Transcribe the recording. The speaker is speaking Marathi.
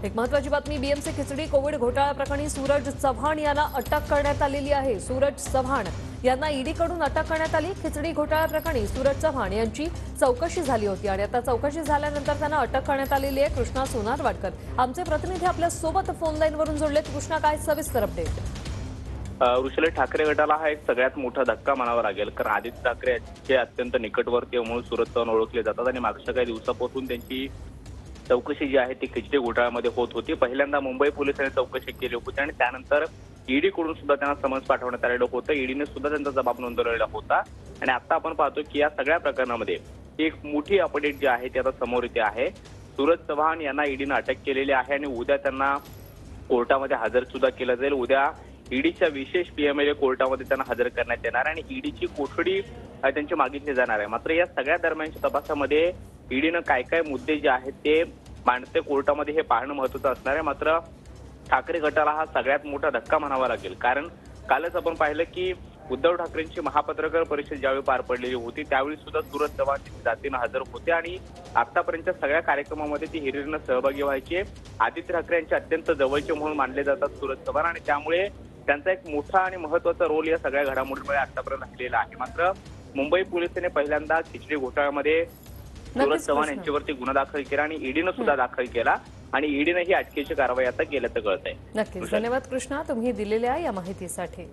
एक महत्त्वाची बातमी बीएमसी खिचडी कोविड घोटाळा प्रकरणी सूरज चव्हाण यांना अटक करण्यात आलेली आहे। सूरज चव्हाण यांना ईडीकडून अटक करण्यात आली। खिचडी घोटाळा प्रकरणी सूरज चव्हाण यांची चौकशी झाली होती आणि आता चौकशी झाल्यानंतर त्यांना अटक करण्यात आलेली आहे। कृष्णा सोनारवाडकर आमचे प्रतिनिधी आपल्या सोबत फोन लाईनवरून जोडलेत। कृष्णा, काय सविस्तर अपडेट? ऋषाली, ठाकरे गटाला हा एक सगळ्यात मोठा धक्का म्हणावा लागेल, कारण आदित्य ठाकरे यांचे अत्यंत निकटवर्तीय म्हणून सूरज चव्हाण ओळखले जातात आणि मागच्या काही दिवसापासून त्यांची चौकशी जी आहे ती खिचडी घोटाळ्यामध्ये होत होती। पहिल्यांदा मुंबई पोलिसांनी चौकशी केली होती आणि त्यानंतर ईडीकडून सुद्धा त्यांना समन्स पाठवण्यात आलेलं होतं। ईडीने सुद्धा त्यांचा जबाब नोंदवलेला होता आणि आता आपण पाहतो की या सगळ्या प्रकरणामध्ये एक मोठी अपडेट जी आहे ती आता समोर येते आहे। सूरज चव्हाण यांना ईडीने अटक केलेली आहे आणि उद्या त्यांना कोर्टामध्ये हजर सुद्धा केलं जाईल। उद्या ईडीच्या विशेष पीएमएलए कोर्टामध्ये त्यांना हजर करण्यात येणार आणि ईडीची कोठडी त्यांची मागितली जाणार आहे। मात्र या सगळ्या दरम्यानच्या तपासामध्ये ईडीनं काय काय मुद्दे जे आहेत ते मांडते कोर्टामध्ये हे पाहणं महत्त्वाचं असणार आहे। मात्र ठाकरे गटाला हा सगळ्यात मोठा धक्का म्हणावा लागेल, कारण कालच आपण पाहिलं की उद्धव ठाकरेंची महापत्रकार परिषद ज्यावेळी पार पडलेली होती त्यावेळी सुद्धा सूरज चव्हाण जातीनं हजर होते आणि आतापर्यंतच्या सगळ्या कार्यक्रमामध्ये ती हिरिरीनं सहभागी व्हायचे। आदित्य ठाकरे यांचे अत्यंत जवळचे म्हणून मानले जातात सूरज चव्हाण आणि त्यामुळे त्यांचा एक मोठा आणि महत्त्वाचा रोल या सगळ्या घडामोडीमुळे आतापर्यंत राहिलेला आहे। मात्र मुंबई पोलिसांनी पहिल्यांदा खिचडी घोटाळ्यामध्ये सूरज चव्हाण यांच्यावरती गुन्हा दाखल केला आणि ईडीनं सुद्धा दाखल केला आणि ईडीनं ही अटकेची कारवाई आता केल्याचं कळत आहे। नक्कीच, धन्यवाद कृष्णा, तुम्ही दिलेल्या या माहितीसाठी।